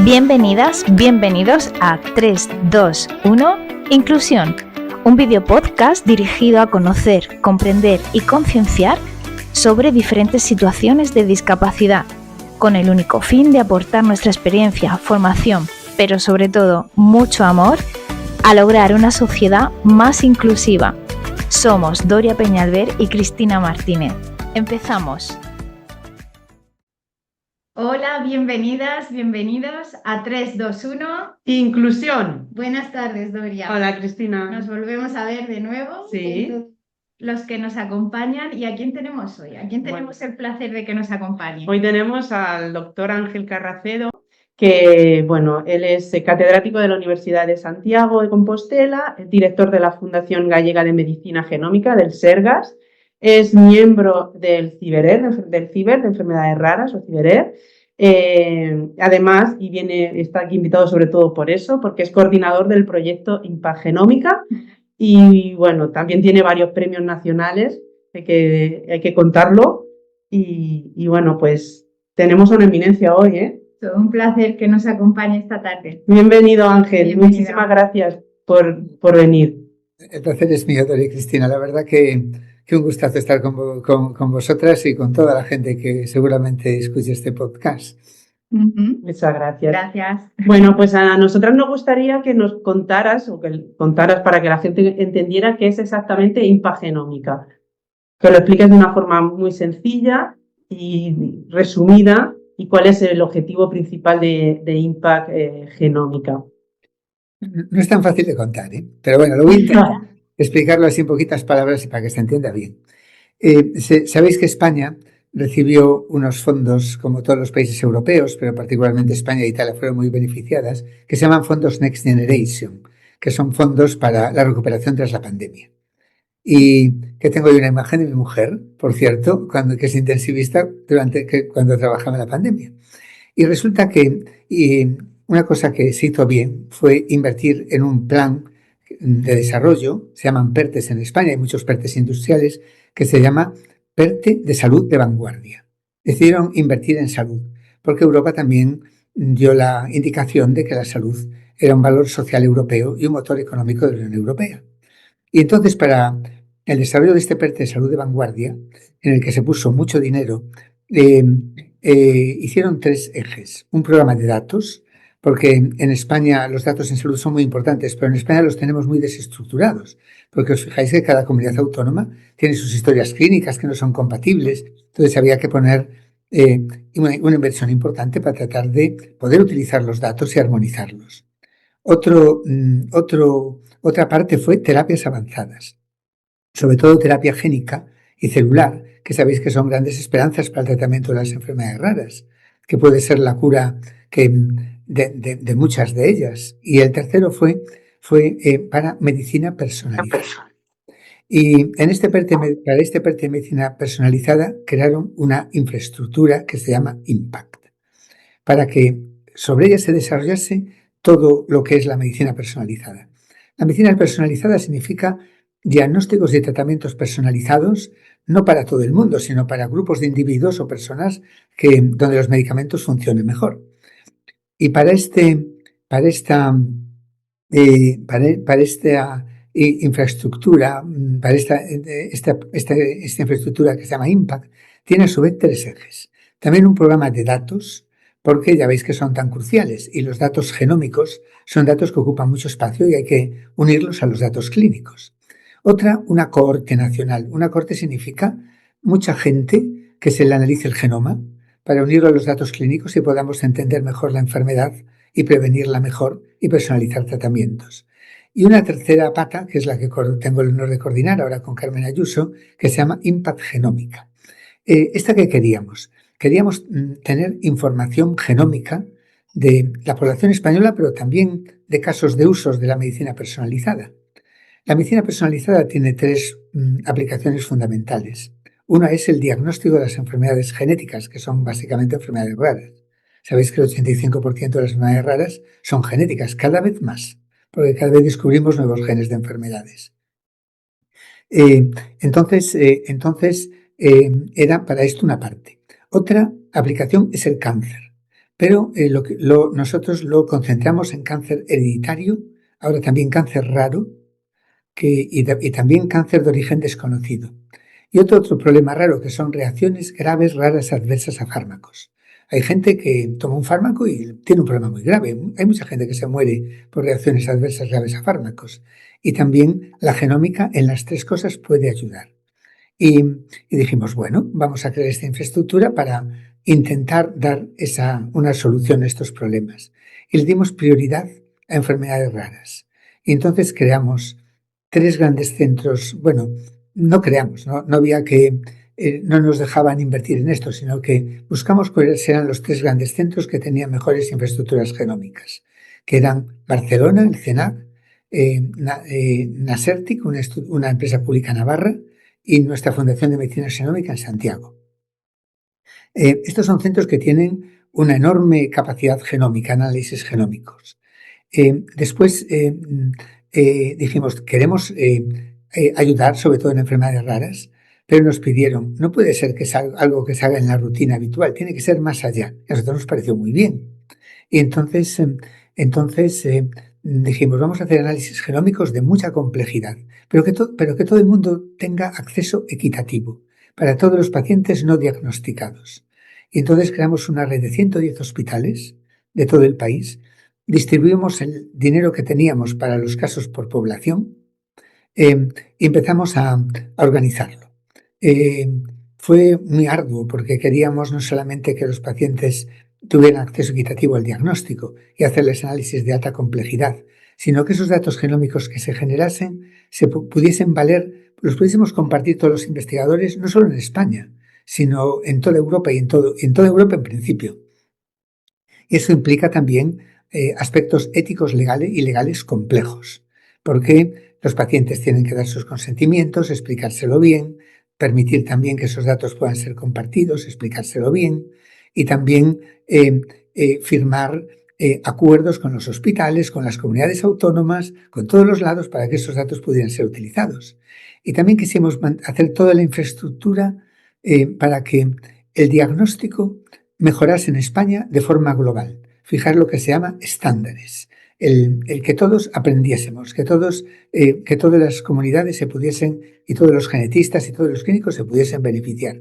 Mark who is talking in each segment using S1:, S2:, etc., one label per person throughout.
S1: Bienvenidas, bienvenidos a 3, 2, 1, Inclusión, un video podcast dirigido a conocer, comprender y concienciar sobre diferentes situaciones de discapacidad, con el único fin de aportar nuestra experiencia, formación, pero sobre todo mucho amor, a lograr una sociedad más inclusiva. Somos Doria Peñalver y Cristina Martínez. Empezamos. Hola, bienvenidas, bienvenidos a 3, 2, 1.
S2: Inclusión.
S1: Buenas tardes, Doria.
S2: Hola, Cristina.
S1: Nos volvemos a ver de nuevo.
S2: Sí.
S1: Los que nos acompañan. ¿Y a quién tenemos hoy? ¿A quién tenemos el placer de que nos acompañe?
S2: Hoy tenemos al doctor Ángel Carracedo, que, él es catedrático de la Universidad de Santiago de Compostela, es director de la Fundación Gallega de Medicina Genómica, del SERGAS, es miembro del CIBERER, de Enfermedades Raras, o CIBERER. Además, está aquí invitado sobre todo por eso, porque es coordinador del proyecto Impact Genómica y, también tiene varios premios nacionales, hay que contarlo. Y pues tenemos una eminencia hoy, ¿eh?
S1: Un placer que nos acompañe esta tarde.
S2: Bienvenido, Ángel.
S1: Bienvenido.
S2: Muchísimas gracias por venir.
S3: El placer es mío, Doria y Cristina. La verdad que un gustazo estar con vosotras y con toda la gente que seguramente escuche este podcast.
S2: Muchas gracias.
S1: Gracias.
S2: Bueno, pues a nosotras nos gustaría que nos contaras, para que la gente entendiera qué es exactamente Impact Genómica. Que lo expliques de una forma muy sencilla y resumida, y cuál es el objetivo principal de Impact Genómica.
S3: No es tan fácil de contar, ¿eh? Pero bueno, lo voy a intentar explicarlo así en poquitas palabras y para que se entienda bien. Sabéis que España recibió unos fondos, como todos los países europeos, pero particularmente España e Italia fueron muy beneficiadas, que se llaman fondos Next Generation, que son fondos para la recuperación tras la pandemia. Y que tengo ahí una imagen de mi mujer, por cierto, que es intensivista cuando trabajaba en la pandemia. Y resulta que una cosa que se hizo bien fue invertir en un plan de desarrollo, se llaman PERTES en España, hay muchos PERTES industriales, que se llama PERTE de salud de vanguardia. Decidieron invertir en salud, porque Europa también dio la indicación de que la salud era un valor social europeo y un motor económico de la Unión Europea. Y entonces, para el desarrollo de este PERTE de salud de vanguardia, en el que se puso mucho dinero, hicieron 3 ejes. Un programa de datos, porque en España los datos en salud son muy importantes, pero en España los tenemos muy desestructurados, porque os fijáis que cada comunidad autónoma tiene sus historias clínicas que no son compatibles, entonces había que poner una inversión importante para tratar de poder utilizar los datos y armonizarlos. Otra parte fue terapias avanzadas, sobre todo terapia génica y celular, que sabéis que son grandes esperanzas para el tratamiento de las enfermedades raras, que puede ser la cura de muchas de ellas. Y el tercero fue para medicina personalizada. Y para este PERTE de medicina personalizada crearon una infraestructura que se llama Impact, para que sobre ella se desarrollase todo lo que es la medicina personalizada. La medicina personalizada significa diagnósticos y tratamientos personalizados, no para todo el mundo, sino para grupos de individuos o personas donde los medicamentos funcionen mejor. Y para esta infraestructura, para esta infraestructura que se llama Impact, tiene a su vez 3 ejes. También un programa de datos, porque ya veis que son tan cruciales, y los datos genómicos son datos que ocupan mucho espacio y hay que unirlos a los datos clínicos. Otra, una cohorte nacional. Una cohorte significa mucha gente que se le analice el genoma para unirlo a los datos clínicos y podamos entender mejor la enfermedad y prevenirla mejor y personalizar tratamientos. Y una tercera pata, que es la que tengo el honor de coordinar ahora con Carmen Ayuso, que se llama Impact Genómica. ¿Esta qué queríamos? Queríamos tener información genómica de la población española, pero también de casos de usos de la medicina personalizada. La medicina personalizada tiene 3 aplicaciones fundamentales. Una es el diagnóstico de las enfermedades genéticas, que son básicamente enfermedades raras. Sabéis que el 85% de las enfermedades raras son genéticas, cada vez más, porque cada vez descubrimos nuevos genes de enfermedades. Entonces, era para esto una parte. Otra aplicación es el cáncer, pero nosotros lo concentramos en cáncer hereditario, ahora también cáncer raro y también cáncer de origen desconocido. Y otro problema raro que son reacciones graves, raras, adversas a fármacos. Hay gente que toma un fármaco y tiene un problema muy grave. Hay mucha gente que se muere por reacciones adversas graves a fármacos. Y también la genómica en las tres cosas puede ayudar. Y dijimos, bueno, vamos a crear esta infraestructura para intentar dar una solución a estos problemas. Y le dimos prioridad a enfermedades raras. Y entonces creamos 3 grandes centros. Bueno, no creamos, no había no nos dejaban invertir en esto, sino que buscamos cuáles eran los 3 grandes centros que tenían mejores infraestructuras genómicas, que eran Barcelona, el CENAC, Nasertic, una empresa pública navarra, y nuestra Fundación de Medicina Genómica en Santiago. Estos son centros que tienen una enorme capacidad genómica, análisis genómicos. Después dijimos, queremos ayudar sobre todo en enfermedades raras, pero nos pidieron, no puede ser que sea algo que se haga en la rutina habitual, tiene que ser más allá. A nosotros nos pareció muy bien. Y entonces dijimos, vamos a hacer análisis genómicos de mucha complejidad, pero que todo el mundo tenga acceso equitativo para todos los pacientes no diagnosticados. Y entonces creamos una red de 110 hospitales de todo el país, distribuimos el dinero que teníamos para los casos por población y empezamos a organizarlo. Fue muy arduo porque queríamos no solamente que los pacientes tuvieran acceso equitativo al diagnóstico y hacerles análisis de alta complejidad, sino que esos datos genómicos que se generasen se pudiesen valer, los pudiésemos compartir todos los investigadores, no solo en España, sino en toda Europa y en toda Europa en principio. Y eso implica también aspectos éticos y legales complejos, porque los pacientes tienen que dar sus consentimientos, explicárselo bien, permitir también que esos datos puedan ser compartidos, explicárselo bien, y también firmar acuerdos con los hospitales, con las comunidades autónomas, con todos los lados para que esos datos pudieran ser utilizados. Y también quisimos hacer toda la infraestructura para que el diagnóstico mejorase en España de forma global. Fijar lo que se llama estándares. El que todos aprendiésemos, que todas las comunidades se pudiesen, y todos los genetistas y todos los clínicos se pudiesen beneficiar.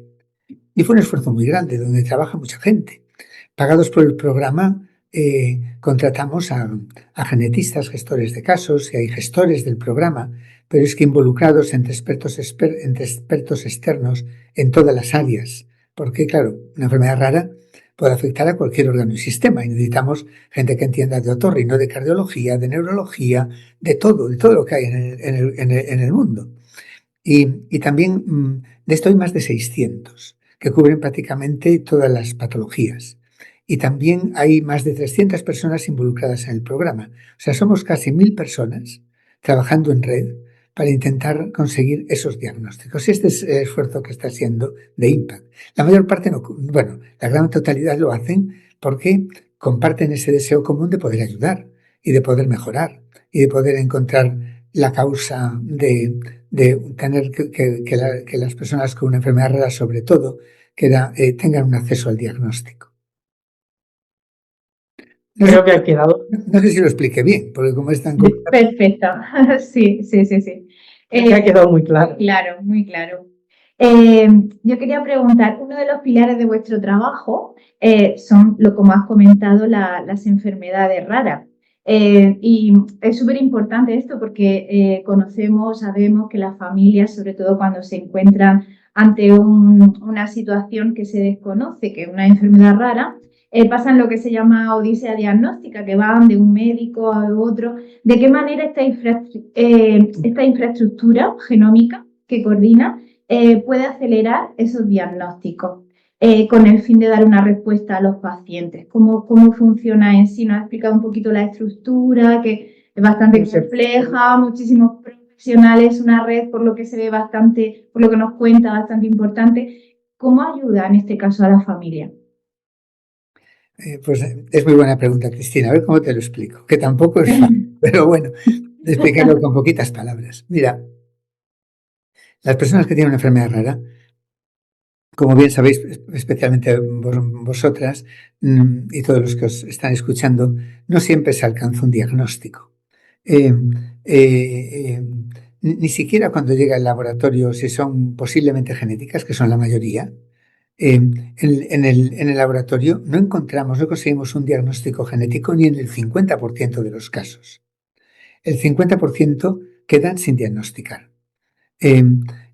S3: Y fue un esfuerzo muy grande, donde trabaja mucha gente. Pagados por el programa, contratamos a genetistas, gestores de casos, y hay gestores del programa, pero es que involucrados entre expertos externos en todas las áreas. Porque, claro, una enfermedad rara puede afectar a cualquier órgano y sistema, y necesitamos gente que entienda de otorrino, de cardiología, de neurología, de todo lo que hay en el mundo. Y también de esto hay más de 600 que cubren prácticamente todas las patologías. Y también hay más de 300 personas involucradas en el programa. O sea, somos casi 1000 personas trabajando en red para intentar conseguir esos diagnósticos. Y este es el esfuerzo que está haciendo de Impact. La mayor parte la gran totalidad lo hacen porque comparten ese deseo común de poder ayudar y de poder mejorar y de poder encontrar la causa de tener que las personas con una enfermedad rara, sobre todo, tengan un acceso al diagnóstico.
S2: Creo que ha quedado.
S3: No sé si lo expliqué bien, porque como es tan
S1: complicado. Perfecto, sí.
S2: Que ha quedado muy claro.
S1: Claro, muy claro. Yo quería preguntar, uno de los pilares de vuestro trabajo son, como has comentado, las enfermedades raras. Y es súper importante esto porque sabemos que las familias, sobre todo cuando se encuentran ante una situación que se desconoce, que es una enfermedad rara, pasan lo que se llama odisea diagnóstica, que van de un médico a otro. ¿De qué manera esta infraestructura genómica que coordina puede acelerar esos diagnósticos con el fin de dar una respuesta a los pacientes? ¿Cómo funciona en sí? Nos ha explicado un poquito la estructura, que es bastante compleja, muchísimos profesionales, una red, por lo que se ve por lo que nos cuenta, bastante importante. ¿Cómo ayuda en este caso a la familia?
S3: Pues es muy buena pregunta, Cristina. A ver cómo te lo explico, que tampoco es fácil, pero bueno, explicarlo con poquitas palabras. Mira, las personas que tienen una enfermedad rara como bien sabéis, especialmente vosotras y todos los que os están escuchando, no siempre se alcanza un diagnóstico. Eh, eh, ni siquiera cuando llega al laboratorio, si son posiblemente genéticas, que son la mayoría, en el laboratorio no conseguimos un diagnóstico genético ni en el 50% de los casos. El 50% quedan sin diagnosticar.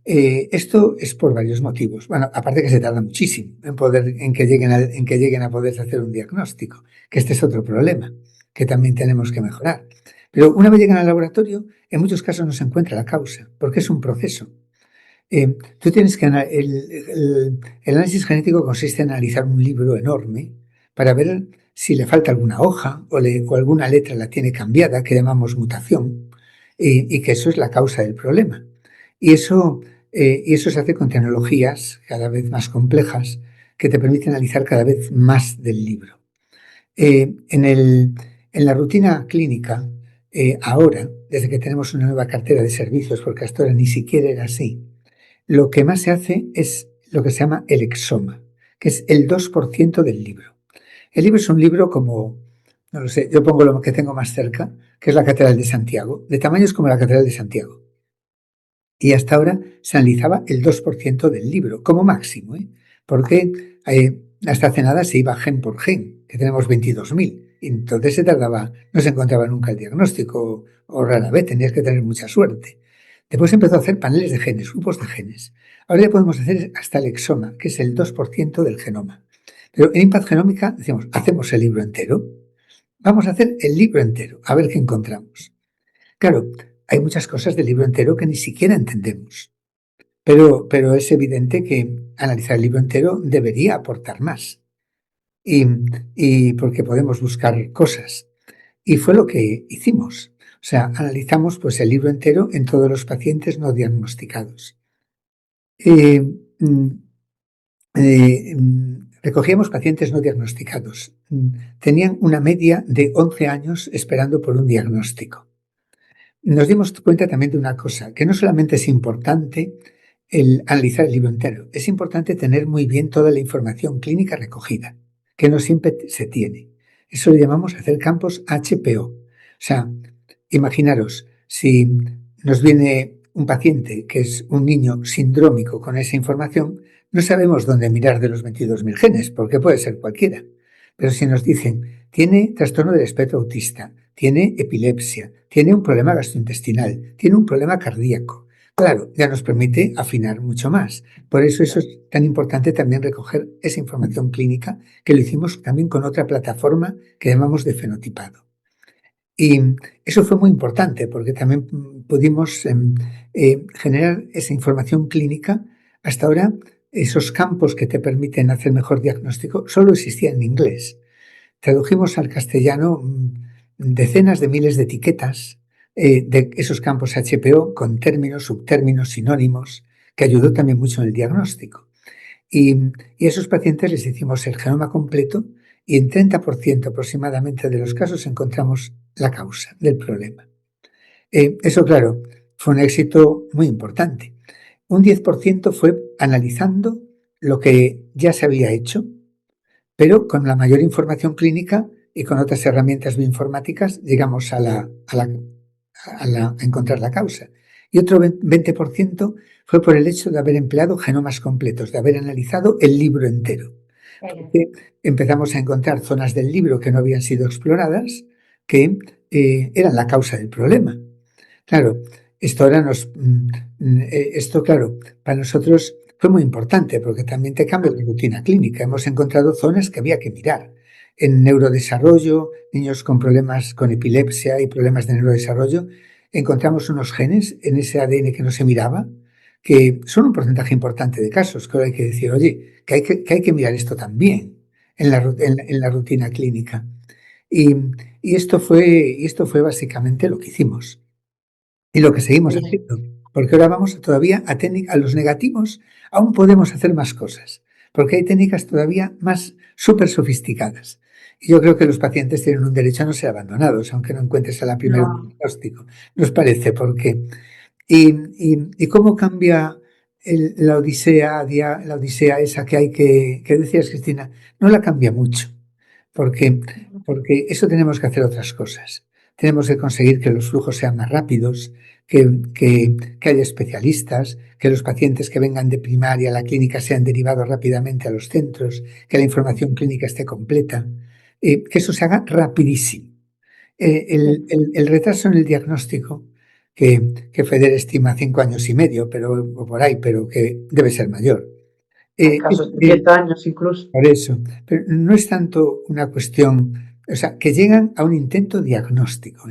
S3: Esto es por varios motivos. Bueno, aparte que se tarda muchísimo en que lleguen a poder hacer un diagnóstico, que este es otro problema que también tenemos que mejorar. Pero una vez llegan al laboratorio, en muchos casos no se encuentra la causa, porque es un proceso. Tú tienes que el análisis genético consiste en analizar un libro enorme para ver si le falta alguna hoja o alguna letra la tiene cambiada, que llamamos mutación, y que eso es la causa del problema. Y eso se hace con tecnologías cada vez más complejas que te permiten analizar cada vez más del libro. En la rutina clínica, ahora, desde que tenemos una nueva cartera de servicios, porque hasta ahora ni siquiera era así, lo que más se hace es lo que se llama el exoma, que es el 2% del libro. El libro es un libro como, no lo sé, yo pongo lo que tengo más cerca, que es la Catedral de Santiago, de tamaños como la Catedral de Santiago. Y hasta ahora se analizaba el 2% del libro, como máximo, porque hasta hace nada se iba gen por gen, que tenemos 22.000. Y entonces no se encontraba nunca el diagnóstico, o rara vez, tenías que tener mucha suerte. Después empezó a hacer paneles de genes, grupos de genes. Ahora ya podemos hacer hasta el exoma, que es el 2% del genoma. Pero en Impact Genómica decimos, hacemos el libro entero. Vamos a hacer el libro entero, a ver qué encontramos. Claro, hay muchas cosas del libro entero que ni siquiera entendemos. Pero es evidente que analizar el libro entero debería aportar más. Y porque podemos buscar cosas. Y fue lo que hicimos. O sea, analizamos pues, el libro entero en todos los pacientes no diagnosticados. Recogíamos pacientes no diagnosticados. Tenían una media de 11 años esperando por un diagnóstico. Nos dimos cuenta también de una cosa, que no solamente es importante el analizar el libro entero, es importante tener muy bien toda la información clínica recogida, que no siempre se tiene. Eso lo llamamos hacer campos HPO. O sea, imaginaros, si nos viene un paciente que es un niño sindrómico con esa información, no sabemos dónde mirar de los 22.000 genes, porque puede ser cualquiera. Pero si nos dicen, tiene trastorno del espectro autista, tiene epilepsia, tiene un problema gastrointestinal, tiene un problema cardíaco, claro, ya nos permite afinar mucho más. Por eso es tan importante también recoger esa información clínica, que lo hicimos también con otra plataforma que llamamos de fenotipado. Y eso fue muy importante porque también pudimos generar esa información clínica. Hasta ahora, esos campos que te permiten hacer mejor diagnóstico solo existían en inglés. Tradujimos al castellano decenas de miles de etiquetas de esos campos HPO con términos, subtérminos, sinónimos, que ayudó también mucho en el diagnóstico. Y a esos pacientes les hicimos el genoma completo y en 30% aproximadamente de los casos encontramos la causa del problema. Eso, claro, fue un éxito muy importante. Un 10% fue analizando lo que ya se había hecho, pero con la mayor información clínica y con otras herramientas bioinformáticas llegamos a encontrar la causa. Y otro 20% fue por el hecho de haber empleado genomas completos, de haber analizado el libro entero. Porque empezamos a encontrar zonas del libro que no habían sido exploradas, que eran la causa del problema. Claro, claro, para nosotros fue muy importante porque también te cambia la rutina clínica. Hemos encontrado zonas que había que mirar. En neurodesarrollo, niños con problemas con epilepsia y problemas de neurodesarrollo, encontramos unos genes en ese ADN que no se miraba, que son un porcentaje importante de casos, que ahora hay que decir, oye, que hay que mirar esto también en la rutina clínica. Y esto fue básicamente lo que hicimos. Y lo que seguimos haciendo, porque ahora vamos todavía a los negativos, aún podemos hacer más cosas, porque hay técnicas todavía más súper sofisticadas. Y yo creo que los pacientes tienen un derecho a no ser abandonados, aunque no encuentres a la primera diagnóstico. Nos parece, porque... ¿Y cómo cambia la odisea esa que hay que decías, Cristina, no la cambia mucho, porque, porque eso tenemos que hacer otras cosas. Tenemos que conseguir que los flujos sean más rápidos, que haya especialistas, que los pacientes que vengan de primaria a la clínica sean derivados rápidamente a los centros, que la información clínica esté completa, que eso se haga rapidísimo. El retraso en el diagnóstico, que FEDER estima 5 años y medio, o por ahí, pero que debe ser mayor.
S2: Casos de 10 años incluso.
S3: Por eso, pero no es tanto una cuestión, o sea, que llegan a un intento diagnóstico.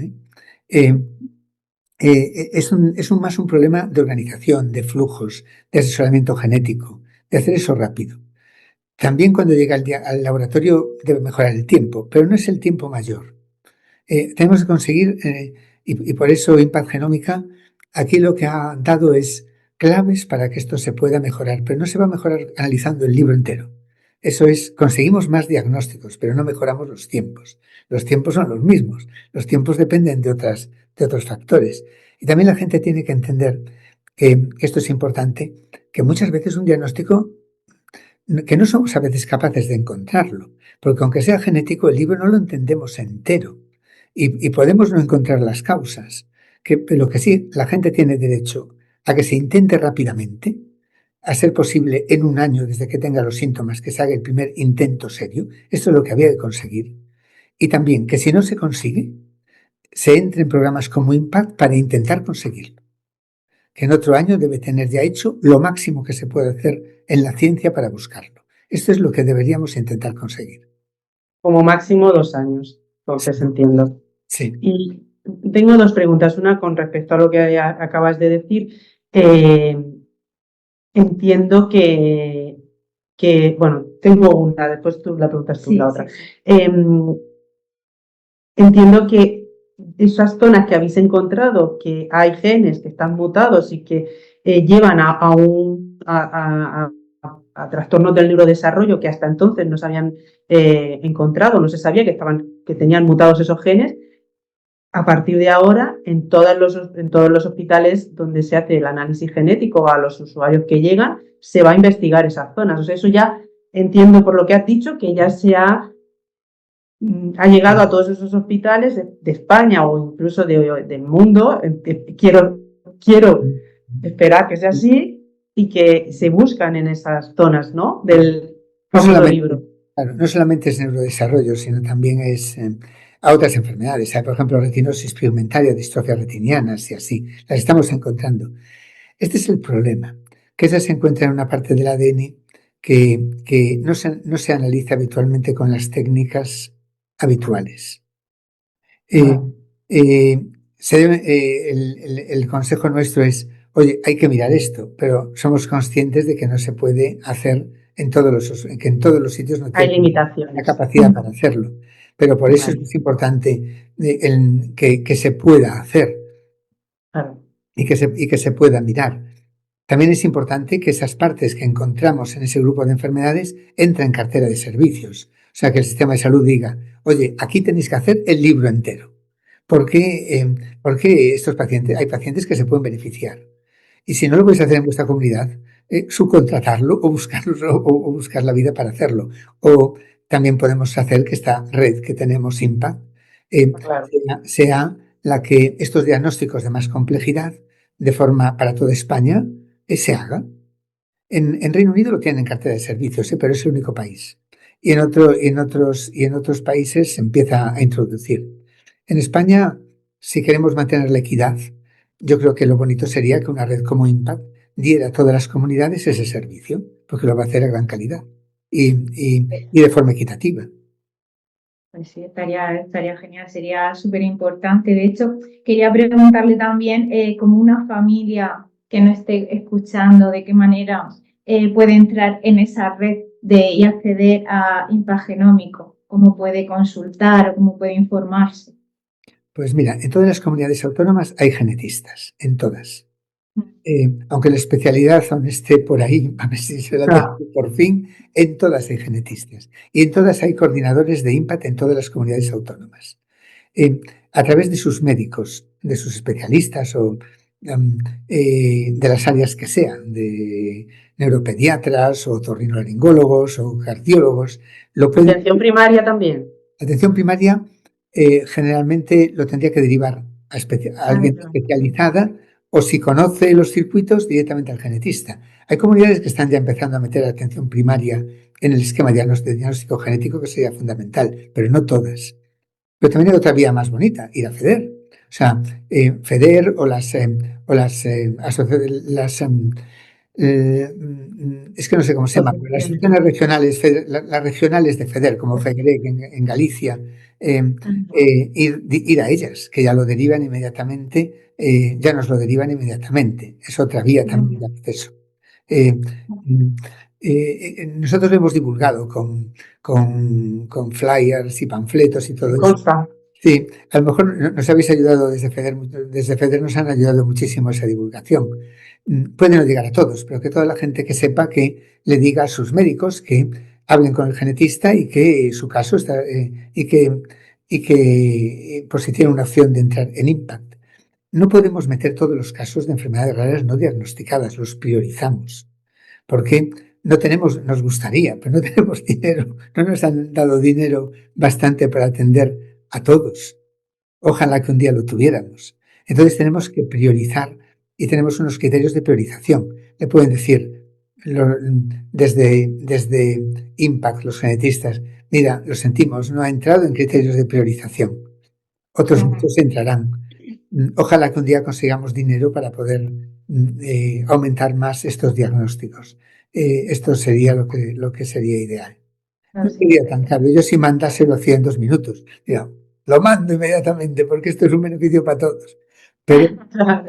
S3: Es más un problema de organización, de flujos, de asesoramiento genético, de hacer eso rápido. También cuando llega al laboratorio debe mejorar el tiempo, pero no es el tiempo mayor. Tenemos que conseguir, y por eso Impact Genómica aquí lo que ha dado es claves para que esto se pueda mejorar, pero no se va a mejorar analizando el libro entero. Eso es, conseguimos más diagnósticos, pero no mejoramos los tiempos. Los tiempos son los mismos. Los tiempos dependen de otros factores. Y también la gente tiene que entender que esto es importante, que muchas veces un diagnóstico, que no somos a veces capaces de encontrarlo, porque aunque sea genético, el libro no lo entendemos entero. Y podemos no encontrar las causas, pero que sí, la gente tiene derecho a que se intente rápidamente, a ser posible en un año desde que tenga los síntomas, que se haga el primer intento serio. Esto es lo que había que conseguir. Y también que si no se consigue, se entre en programas como Impact para intentar conseguirlo. Que en otro año debe tener ya hecho lo máximo que se puede hacer en la ciencia para buscarlo. Esto es lo que deberíamos intentar conseguir.
S2: Como máximo 2 años, entonces entiendo.
S3: Sí.
S2: Y tengo 2 preguntas. Una con respecto a lo que acabas de decir. Entiendo que, bueno, tengo una, después tú la preguntas tú la otra.
S1: Sí.
S2: Entiendo que esas zonas que habéis encontrado, que hay genes que están mutados y que llevan a trastornos del neurodesarrollo que hasta entonces no se habían encontrado, no se sabía que tenían mutados esos genes. A partir de ahora, en todos los hospitales donde se hace el análisis genético a los usuarios que llegan, se va a investigar esas zonas. O sea, eso ya entiendo por lo que has dicho, que ya ha llegado a todos esos hospitales de España o incluso del mundo. Quiero esperar que sea así y que se buscan en esas zonas, ¿no? Del famoso libro.
S3: Claro, no solamente es neurodesarrollo, sino también es a otras enfermedades. Hay, por ejemplo, retinosis pigmentaria, distrofias retinianas y así. Las estamos encontrando. Este es el problema, que esa se encuentra en una parte del ADN que no se analiza habitualmente con las técnicas habituales. El consejo nuestro es, oye, hay que mirar esto, pero somos conscientes de que no se puede hacer que en todos los sitios no
S2: hay
S3: tiene
S2: limitaciones,
S3: la capacidad para hacerlo. Pero por eso es importante que se pueda hacer.
S2: Claro.
S3: Y que se pueda mirar. También es importante que esas partes que encontramos en ese grupo de enfermedades entren en cartera de servicios. O sea, que el sistema de salud diga, oye, aquí tenéis que hacer el libro entero. Porque estos pacientes, hay pacientes que se pueden beneficiar. Y si no lo podéis hacer en vuestra comunidad, subcontratarlo o buscar la vida para hacerlo. O también podemos hacer que esta red que tenemos Impact
S2: Claro.
S3: sea la que estos diagnósticos de más complejidad, de forma para toda España, se haga. En Reino Unido lo tienen en cartera de servicios, pero es el único país. Y en otros países se empieza a introducir. En España, si queremos mantener la equidad, yo creo que lo bonito sería que una red como Impact diera a todas las comunidades ese servicio, porque lo va a hacer a gran calidad y de forma equitativa.
S1: Pues sí, estaría genial, sería súper importante. De hecho, quería preguntarle también, como una familia que no esté escuchando, de qué manera puede entrar en esa red y acceder a Impact Genómico, cómo puede consultar o cómo puede informarse.
S3: Pues mira, en todas las comunidades autónomas hay genetistas, en todas. Aunque la especialidad aún esté por ahí, a ver si se la tengo por fin, en todas hay genetistas. Y en todas hay coordinadores de Impact en todas las comunidades autónomas. A través de sus médicos, de sus especialistas o de las áreas que sean, de neuropediatras o otorrinolaringólogos o cardiólogos.
S2: Atención primaria también.
S3: Atención primaria generalmente lo tendría que derivar a alguien especializada, o si conoce los circuitos, directamente al genetista. Hay comunidades que están ya empezando a meter atención primaria en el esquema de diagnóstico genético, que sería fundamental, pero no todas. Pero también hay otra vía más bonita, ir a FEDER. O sea, FEDER o las es que no sé cómo se llama, las asociaciones regionales, las regionales de FEDER, como FEGREG en Galicia, ir a ellas, que ya lo derivan inmediatamente, ya nos lo derivan inmediatamente. Es otra vía también de acceso. Nosotros lo hemos divulgado con flyers y panfletos y todo eso. Sí, a lo mejor nos habéis ayudado desde FEDER nos han ayudado muchísimo esa divulgación. Puede no llegar a todos, pero que toda la gente que sepa, que le diga a sus médicos que hablen con el genetista y que su caso está y que por si tiene una opción de entrar en Impact. No podemos meter todos los casos de enfermedades raras no diagnosticadas, los priorizamos, porque no tenemos, nos gustaría, pero no tenemos dinero, no nos han dado dinero bastante para atender a todos. Ojalá que un día lo tuviéramos. Entonces tenemos que priorizar y tenemos unos criterios de priorización. Le pueden decir desde Impact, los genetistas, mira, lo sentimos, no ha entrado en criterios de priorización. Otros muchos entrarán. Ojalá que un día consigamos dinero para poder aumentar más estos diagnósticos. Esto sería lo que sería ideal. No sería tan caro. Yo si mandase lo hacía en 2 minutos. Mira, lo mando inmediatamente porque esto es un beneficio para todos. Pero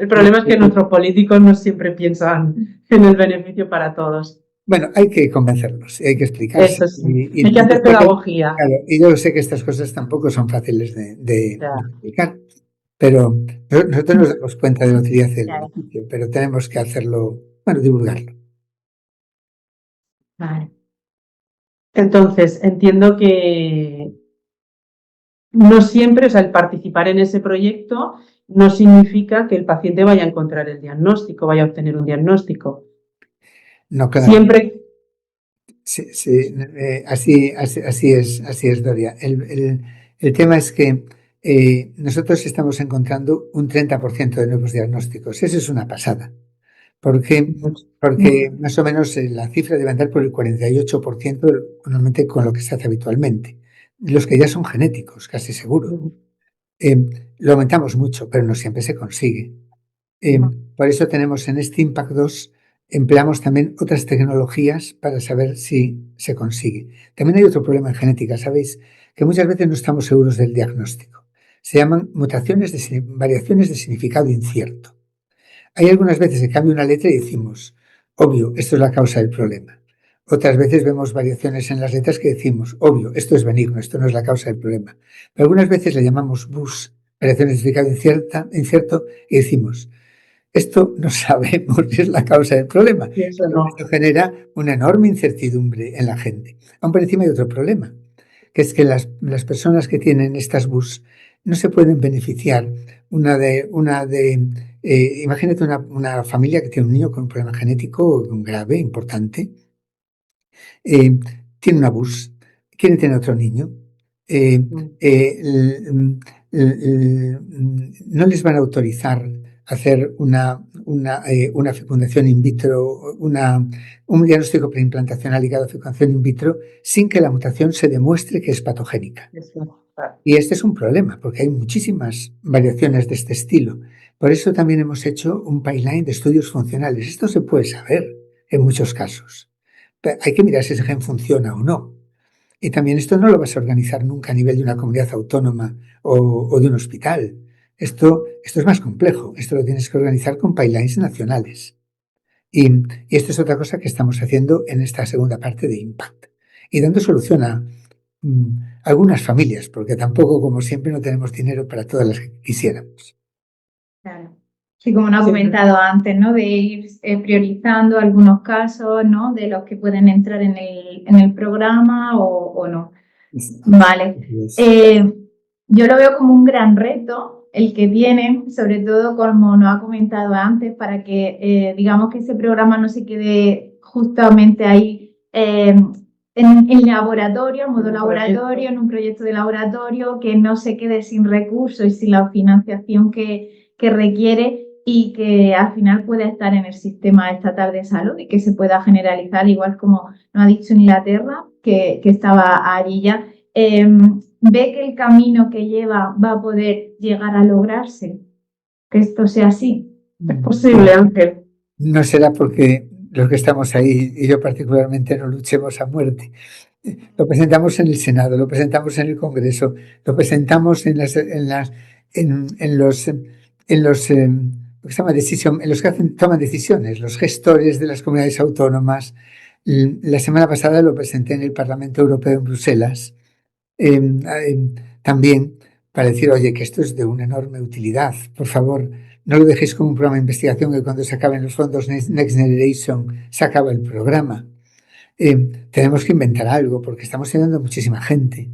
S2: el problema es que nuestros políticos no siempre piensan en el beneficio para todos.
S3: Bueno, hay que convencerlos, hay que explicarlos.
S2: Eso sí. Hay que hacer pedagogía.
S3: Claro, y yo sé que estas cosas tampoco son fáciles de explicar, pero nosotros nos damos cuenta de la utilidad del beneficio, pero tenemos que hacerlo, divulgarlo.
S2: Vale. Entonces, entiendo que no siempre, o sea, el participar en ese proyecto no significa que el paciente vaya a encontrar el diagnóstico, vaya a obtener un diagnóstico.
S3: No, claro.
S2: Siempre.
S3: Sí, así es, Doria. El tema es que nosotros estamos encontrando un 30% de nuevos diagnósticos. Eso es una pasada. Porque más o menos la cifra debe andar por el 48% normalmente con lo que se hace habitualmente. Los que ya son genéticos, casi seguro. Lo aumentamos mucho, pero no siempre se consigue. Por eso tenemos en este Impact 2, empleamos también otras tecnologías para saber si se consigue. También hay otro problema en genética, ¿sabéis? Que muchas veces no estamos seguros del diagnóstico. Se llaman variaciones de significado incierto. Hay algunas veces que cambia una letra y decimos, obvio, esto es la causa del problema. Otras veces vemos variaciones en las letras que decimos, obvio, esto es benigno, esto no es la causa del problema. Pero algunas veces le llamamos BUS, variaciones de significado incierto, y decimos, esto no sabemos si es la causa del problema.
S2: Eso no.
S3: Esto genera una enorme incertidumbre en la gente. Aún por encima hay otro problema, que es que las personas que tienen estas BUS no se pueden beneficiar. Imagínate una familia que tiene un niño con un problema genético grave, importante, tiene una BUS, quiere tener otro niño, no les van a autorizar hacer una fecundación in vitro, un diagnóstico preimplantacional ligado a fecundación in vitro, sin que la mutación se demuestre que es patogénica. Y este es un problema, porque hay muchísimas variaciones de este estilo. Por eso también hemos hecho un pipeline de estudios funcionales. Esto se puede saber en muchos casos. Pero hay que mirar si ese gen funciona o no. Y también esto no lo vas a organizar nunca a nivel de una comunidad autónoma o de un hospital. Esto es más complejo. Esto lo tienes que organizar con pipelines nacionales. Y esto es otra cosa que estamos haciendo en esta segunda parte de Impact. Y dando solución a algunas familias, porque tampoco, como siempre, no tenemos dinero para todas las que quisiéramos.
S1: Claro. Sí, como nos ha comentado antes, ¿no? De ir priorizando algunos casos, ¿no? De los que pueden entrar en el programa o no. Vale. Yo lo veo como un gran reto
S4: el que tienen, sobre todo como nos ha comentado antes, para que digamos que ese programa no se quede justamente ahí en laboratorio, en modo laboratorio, en un proyecto de laboratorio, que no se quede sin recursos y sin la financiación que requiere y que al final pueda estar en el sistema estatal de salud y que se pueda generalizar, igual como nos ha dicho Inglaterra, que estaba allí ya. ¿Ve que el camino que lleva va a poder llegar a lograrse? Que esto sea así.
S2: Es posible, Ángel.
S3: No será porque los que estamos ahí, y yo particularmente, no luchemos a muerte. Lo presentamos en el Senado, lo presentamos en el Congreso, lo presentamos en los lo que se llama en los que toman decisiones, los gestores de las comunidades autónomas. La semana pasada lo presenté en el Parlamento Europeo en Bruselas, también para decir, oye, que esto es de una enorme utilidad. Por favor, no lo dejéis como un programa de investigación que cuando se acaben los fondos Next Generation se acaba el programa. Tenemos que inventar algo porque estamos teniendo muchísima gente.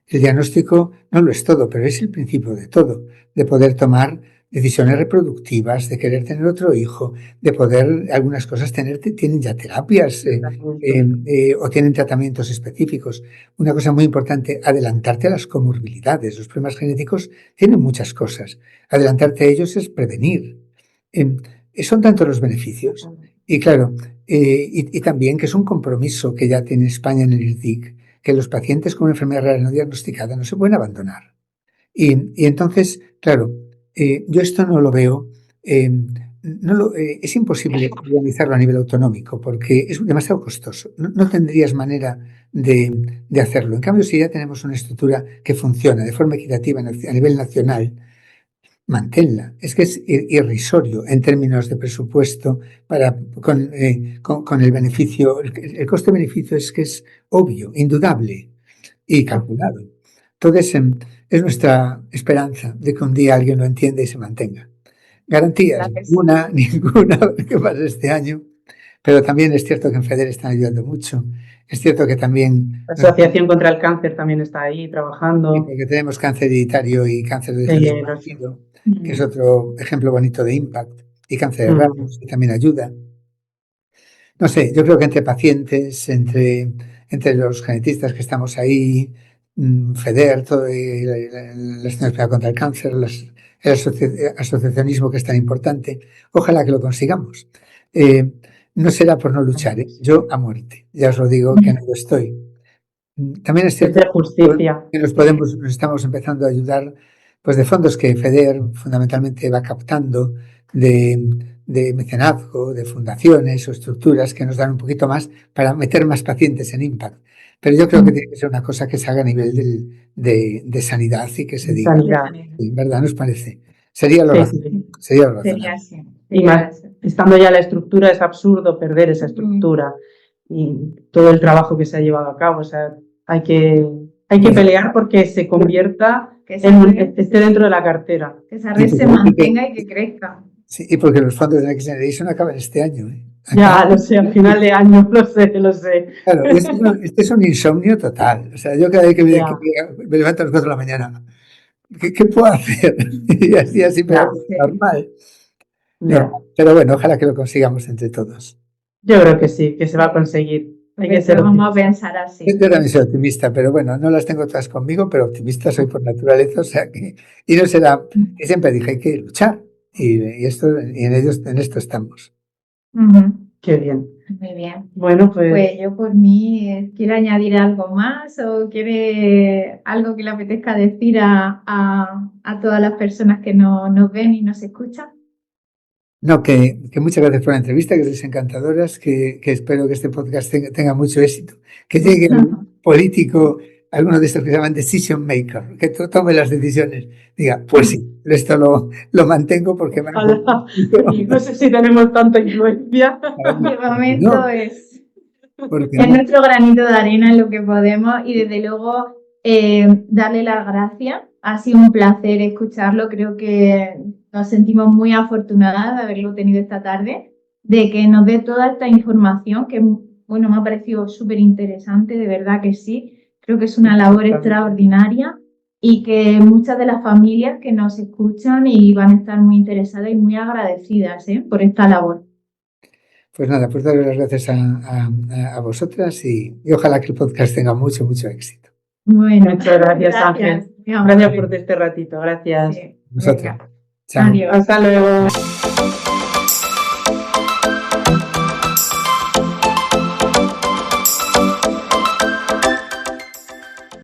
S3: El diagnóstico no lo es todo, pero es el principio de todo, de poder tomar decisiones reproductivas, de querer tener otro hijo, de poder, algunas cosas tienen ya terapias o tienen tratamientos específicos. Una cosa muy importante, adelantarte a las comorbilidades. Los problemas genéticos tienen muchas cosas. Adelantarte a ellos es prevenir. Son tantos los beneficios. Y claro, y también que es un compromiso que ya tiene España en el IRDIC, que los pacientes con una enfermedad rara no diagnosticada no se pueden abandonar. Y entonces, claro, yo esto no lo veo, es imposible organizarlo a nivel autonómico porque es demasiado costoso. No tendrías manera de hacerlo. En cambio, si ya tenemos una estructura que funciona de forma equitativa a nivel nacional, manténla. Es que es irrisorio en términos de presupuesto con el beneficio. El coste-beneficio es que es obvio, indudable y calculado. Entonces, es nuestra esperanza de que un día alguien lo entienda y se mantenga. Garantías, ninguna que pase este año, pero también es cierto que en FEDER están ayudando mucho. Es cierto que también...
S2: La Asociación contra el Cáncer también está ahí trabajando.
S3: Sí, porque tenemos cáncer hereditario y cáncer de tejido, que es otro ejemplo bonito de impact, y cáncer de ramas, que también ayuda. No sé, yo creo que entre pacientes, entre los genetistas que estamos ahí, FEDER, todo la Asociación contra el Cáncer, el asociacionismo que es tan importante, ojalá que lo consigamos. No será por no luchar, yo a muerte, ya os lo digo que no lo estoy. También es cierto que nos estamos empezando a ayudar pues de fondos que FEDER fundamentalmente va captando de mecenazgo, de fundaciones o estructuras que nos dan un poquito más para meter más pacientes en Impact. Pero yo creo que tiene que ser una cosa que se haga a nivel de sanidad y que se diga. Sí, ¿verdad? ¿Nos parece? Sería lo razonable. Sería lo razonable.
S2: Y más, estando ya la estructura, es absurdo perder esa estructura y todo el trabajo que se ha llevado a cabo. O sea, hay que pelear porque se convierta esté dentro de la cartera.
S4: Que esa red se mantenga y que crezca.
S3: Sí, y porque los fondos de Next Generation acaban este año.
S2: Ya, lo sé, al final de año, lo sé.
S3: Claro, este es un insomnio total. O sea, yo cada vez que me levanto a las 4 de la mañana, ¿qué puedo hacer? Y así, pero normal. No, pero bueno, ojalá que lo consigamos entre todos.
S2: Yo creo que sí, que se va a conseguir. Hay que ser
S4: vamos a pensar así.
S3: Yo también soy optimista, pero bueno, no las tengo todas conmigo, pero optimista soy por naturaleza, o sea que... Y no será... Y siempre dije, hay que luchar. Y en esto estamos.
S2: Qué bien.
S4: Muy bien.
S2: Bueno, pues
S4: yo por mí, ¿quiere añadir algo más o quiere algo que le apetezca decir a todas las personas que nos ven y nos escuchan?
S3: No, que muchas gracias por la entrevista, que sois encantadoras, que espero que este podcast tenga mucho éxito, que llegue un político, alguno de estos que se llaman decision maker, que tome las decisiones, diga, pues sí, esto lo mantengo porque...
S2: No sé si tenemos tanta influencia.
S4: De momento es nuestro granito de arena en lo que podemos y desde luego darle las gracias. Ha sido un placer escucharlo, creo que nos sentimos muy afortunadas de haberlo tenido esta tarde, de que nos dé toda esta información que, bueno, me ha parecido súper interesante, de verdad que sí. Creo que es una labor extraordinaria y que muchas de las familias que nos escuchan y van a estar muy interesadas y muy agradecidas por esta labor.
S3: Pues nada, pues darles las gracias a vosotras y ojalá que el podcast tenga mucho, mucho éxito.
S4: Bueno,
S2: Muchas gracias, Ángel.
S4: Muy amable.
S2: Gracias por este ratito. Gracias.
S4: Sí,
S3: Vosotras.
S4: venga.
S3: Chao.
S4: Adiós.
S2: Hasta luego.